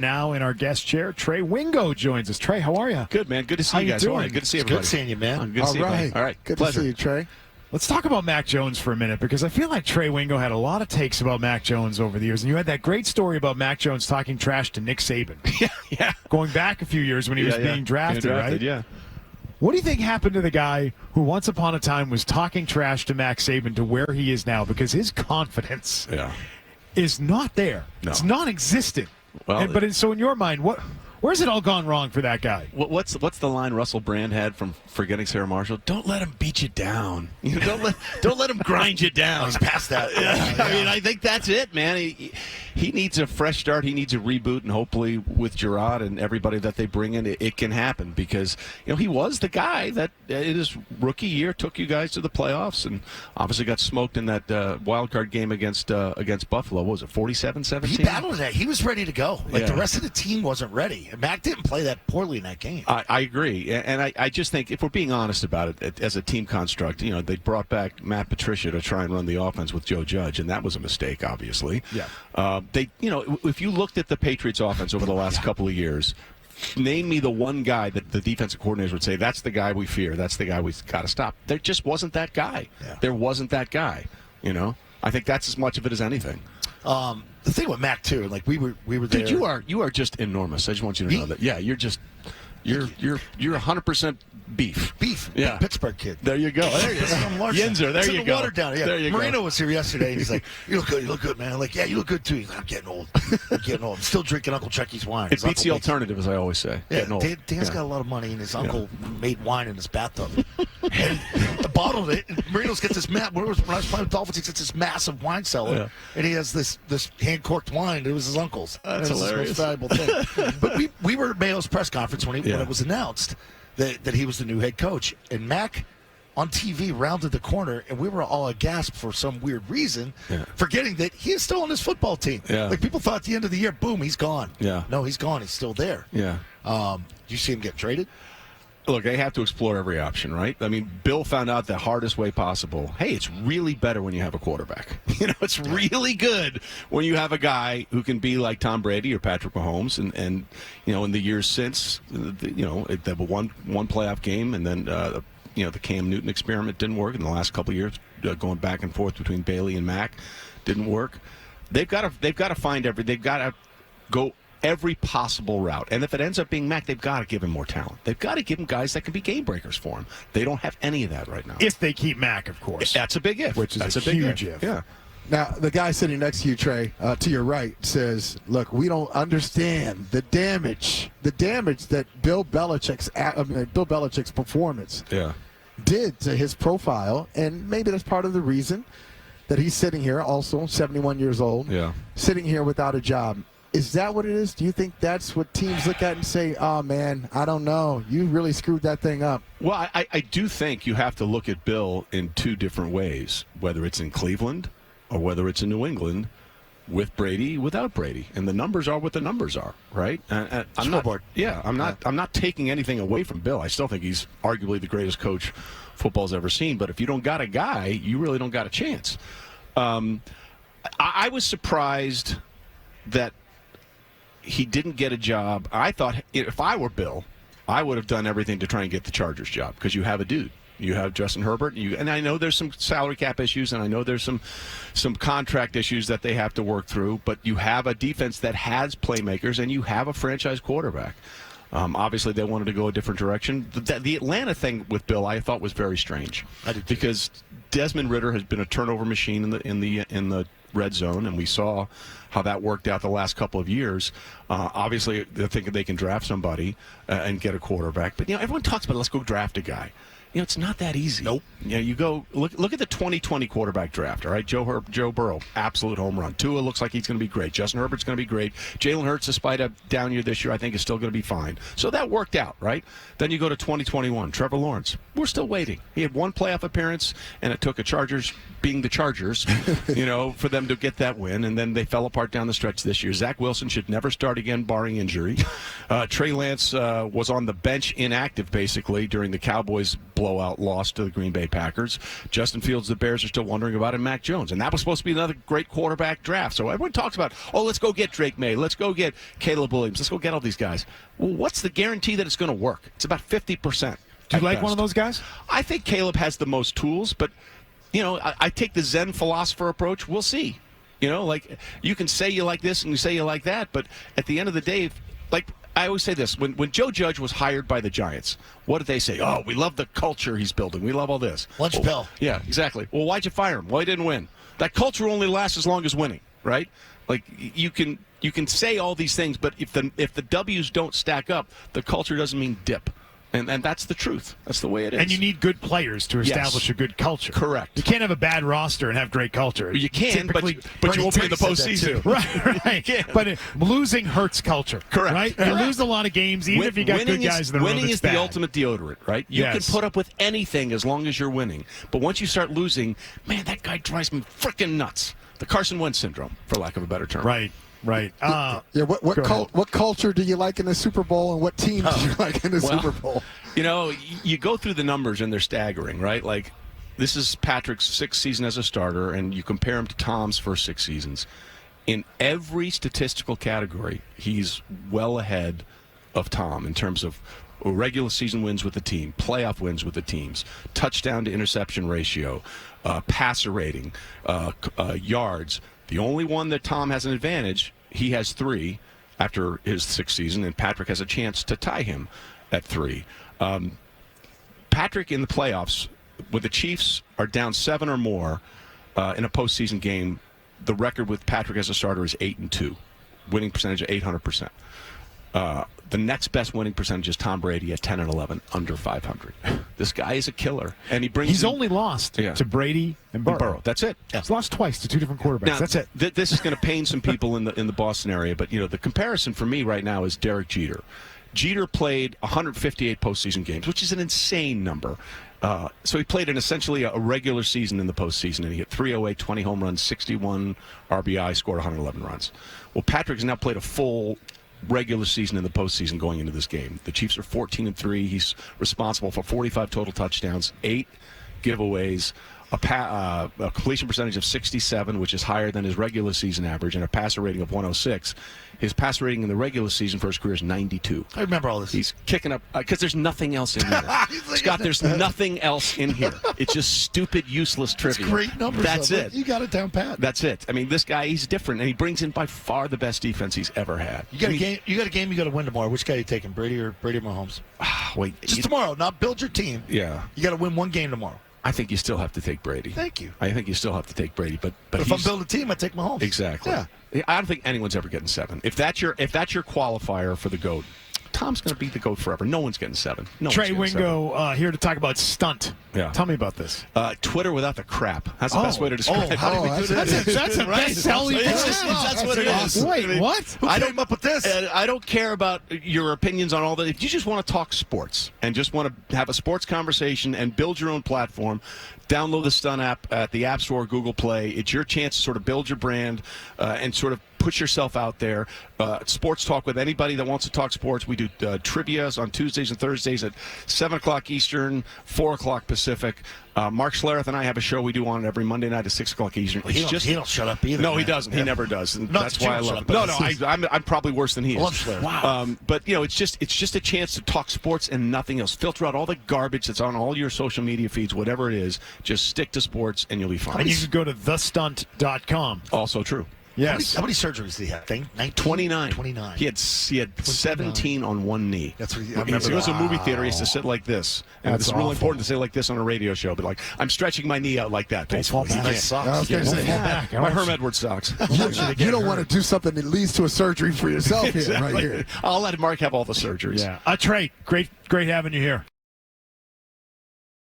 Now in our guest chair, Trey Wingo joins us. Trey, how are you? Good, man. Good to see you guys. Doing? Good to see everybody. Good seeing you, man. Good to see you, buddy. All right. Good Pleasure. to see you, Trey. Let's talk about Mac Jones for a minute, because I feel like Trey Wingo had a lot of takes about Mac Jones over the years. And you had that great story about Mac Jones talking trash to Nick Saban. Yeah. Going back a few years when he was being drafted, right? Yeah. What do you think happened to the guy who once upon a time was talking trash to Mac Saban to where he is now? Because his confidence is not there. No. It's non-existent. Well, So in your mind, where's it all gone wrong for that guy? What's the line Russell Brand had from Forgetting Sarah Marshall? Don't let him beat you down. Don't let him grind you down. He's past that. I mean, I think that's it, man. He needs a fresh start. He needs a reboot, and hopefully with Gerard and everybody that they bring in, it can happen, because he was the guy that in his rookie year took you guys to the playoffs, and obviously got smoked in that wild card game against Buffalo. What was it, 47-17? He battled that. He was ready to go. The rest of the team wasn't ready. And Mac didn't play that poorly in that game. I agree, and I just think, if we're being honest about it, as a team construct, they brought back Matt Patricia to try and run the offense with Joe Judge, and that was a mistake, obviously. Yeah. If you looked at the Patriots offense over the last couple of years, name me the one guy that the defensive coordinators would say, that's the guy we fear, that's the guy we've got to stop. There just wasn't that guy. Yeah. There wasn't that guy. I think that's as much of it as anything. The thing with Mac too, we were there. Dude, you are just enormous. I just want you to know that. Yeah, you're 100% beef. Beef. Yeah. Pittsburgh kid. There you go. There you go. Yinzer, there you go. Water down. Yeah. There you Marino go. was here yesterday, and he's like, you look good, man. I'm like, yeah, you look good too. He's like, I'm getting old. I'm still drinking Uncle Chucky's wine. It beats the alternative, as I always say. Yeah, Getting old. Dan's got a lot of money, and his uncle made wine in his bathtub. And bottled it. And Marino's gets this when I was playing with Dolphins, he gets this massive wine cellar, and he has this hand-corked wine. It was his uncle's. That's hilarious. His most valuable thing. But we were at Mayo's press conference when it was announced that he was the new head coach. And Mac, on TV, rounded the corner, and we were all aghast for some weird reason, forgetting that he is still on his football team. Yeah. People thought at the end of the year, boom, he's gone. Yeah. No, he's gone. He's still there. Yeah. Do you see him get traded? Look, they have to explore every option, right? I mean, Bill found out the hardest way possible. Hey, it's really better when you have a quarterback. It's really good when you have a guy who can be like Tom Brady or Patrick Mahomes. And in the years since, they have one playoff game, and then the Cam Newton experiment didn't work in the last couple of years, going back and forth between Bailey and Mac didn't work. They've got to go every possible route. And if it ends up being Mac, they've got to give him more talent. They've got to give him guys that can be game breakers for him. They don't have any of that right now. If they keep Mac, of course. That's a big if. That's a big huge if. Yeah. Now, the guy sitting next to you, Trey, to your right, says, look, we don't understand the damage that Bill Belichick's performance did to his profile, and maybe that's part of the reason that he's sitting here, also 71 years old, sitting here without a job. Is that what it is? Do you think that's what teams look at and say, oh, man, I don't know. You really screwed that thing up? Well, I do think you have to look at Bill in two different ways, whether it's in Cleveland or whether it's in New England, with Brady, without Brady. And the numbers are what the numbers are, right? I'm not taking anything away from Bill. I still think he's arguably the greatest coach football's ever seen. But if you don't got a guy, you really don't got a chance. I was surprised that he didn't get a job. I thought if I were Bill, I would have done everything to try and get the Chargers job, because you have a dude. You have Justin Herbert, and I know there's some salary cap issues, and I know there's some contract issues that they have to work through, but you have a defense that has playmakers, and you have a franchise quarterback. Obviously, they wanted to go a different direction. The Atlanta thing with Bill, I thought, was very strange, because Desmond Ridder has been a turnover machine in the red zone, and we saw how that worked out the last couple of years. Obviously, they're thinking they can draft somebody and get a quarterback, but everyone talks about, let's go draft a guy. It's not that easy. Nope. You go look at the 2020 quarterback draft. All right, Joe Burrow, absolute home run. Tua looks like he's going to be great. Justin Herbert's going to be great. Jalen Hurts, despite a down year this year, I think is still going to be fine. So that worked out, right? Then you go to 2021. Trevor Lawrence. We're still waiting. He had one playoff appearance, and it took a Chargers being the Chargers, for them to get that win, and then they fell apart down the stretch this year. Zach Wilson should never start again, barring injury. Trey Lance was on the bench, inactive basically, during the Cowboys' blowout loss to the Green Bay Packers. Justin Fields, the Bears are still wondering about, and Mac Jones. And that was supposed to be another great quarterback draft. So everyone talks about, let's go get Drake May. Let's go get Caleb Williams. Let's go get all these guys. Well, what's the guarantee that it's going to work? It's about 50%. Do you like one of those guys? I think Caleb has the most tools, but, I take the Zen philosopher approach. We'll see. You can say you like this and you say you like that, but at the end of the day, I always say this, when Joe Judge was hired by the Giants, what did they say? Oh, we love the culture he's building. We love all this. Lunch pill. Yeah, exactly. Well, why'd you fire him? Well, he didn't win. That culture only lasts as long as winning, right? You can say all these things, but if the W's don't stack up, the culture doesn't mean dip. And that's the truth. That's the way it is. And you need good players to establish a good culture. Correct. You can't have a bad roster and have great culture. You can, but you won't be in the postseason. Right. But losing hurts culture. Correct. Right? You lose a lot of games, even if you got good guys in the room. Winning is the ultimate deodorant, right? You can put up with anything as long as you're winning. But once you start losing, man, that guy drives me freaking nuts. The Carson Wentz syndrome, for lack of a better term. Right. What culture do you like in the Super Bowl, and what team do you like in the Super Bowl? You go through the numbers and they're staggering, right? Like, this is Patrick's 6th season as a starter, and you compare him to Tom's first 6 seasons. In every statistical category, he's well ahead of Tom in terms of regular season wins with the team, playoff wins with the teams, touchdown to interception ratio, passer rating, yards. The only one that Tom has an advantage, he has 3 after his 6th season, and Patrick has a chance to tie him at 3. Patrick in the playoffs, when the Chiefs are down 7 or more in a postseason game, the record with Patrick as a starter is 8-2, winning percentage of 800%. The next best winning percentage is Tom Brady at 10-11, under 500. This guy is a killer, and he's only lost to Brady and Burrow. That's it. Yeah. He's lost twice to 2 different quarterbacks. Now, that's it. This is going to pain some people in the Boston area, but the comparison for me right now is Derek Jeter. Jeter played 158 postseason games, which is an insane number. So he played in essentially a regular season in the postseason, and he hit 308, 20 home runs, 61 RBI, scored 111 runs. Well, Patrick has now played a full regular season in the postseason going into this game. The Chiefs are 14-3. He's responsible for 45 total touchdowns, 8 giveaways, a completion percentage of 67, which is higher than his regular season average, and a passer rating of 106. His passer rating in the regular season for his career is 92. I remember all this. He's kicking up because there's nothing else in here. Scott, there's nothing else in here. It's just stupid, useless trivia. It's great numbers. That's it. You got it down pat. That's it. I mean, this guy, he's different, and he brings in by far the best defense he's ever had. You got a game. You got to win tomorrow. Which guy are you taking, Brady or Mahomes? Wait, just tomorrow. Not build your team. Yeah. You got to win one game tomorrow. I think you still have to take Brady. Thank you. I think you still have to take Brady, but if I'm building a team, I take Mahomes. Exactly. Yeah. I don't think anyone's ever getting 7. If that's your qualifier for the GOAT, Tom's going to be the GOAT forever. No one's getting 7. Trey Wingo here to talk about Stunt. Yeah. Tell me about this. Twitter without the crap. That's the best way to describe it. How did we do That's a best-selling. That's what it is. Wait, what? Who came up with this? I don't care about your opinions on all that. If you just want to talk sports and just want to have a sports conversation and build your own platform, download the Stunt app at the App Store, Google Play. It's your chance to sort of build your brand and sort of put yourself out there. Sports talk with anybody that wants to talk sports. We do trivias on Tuesdays and Thursdays at 7 o'clock Eastern, 4 o'clock Pacific. Mark Schlereth and I have a show we do on it every Monday night at 6 o'clock Eastern. He don't shut up either. No, man. he doesn't. He never does. And Not that's why I love him. him. I'm probably worse than he is. I love Schlereth. Wow. But it's just a chance to talk sports and nothing else. Filter out all the garbage that's on all your social media feeds, whatever it is. Just stick to sports and you'll be fine. And you can go to thestunt.com. Also true. Yes. How many surgeries did he have? 29. 29. He had 17 on one knee. That's what He goes to a movie theater. He used to sit like this. And That's it's really awful. important to say like this on a radio show. But I'm stretching my knee out like that. Fall Basically. back. Nice socks. I was gonna say, My Herm Edwards socks. you don't want to do something that leads to a surgery for yourself here, right here. I'll let Mark have all the surgeries. Yeah. Trey, great having you here.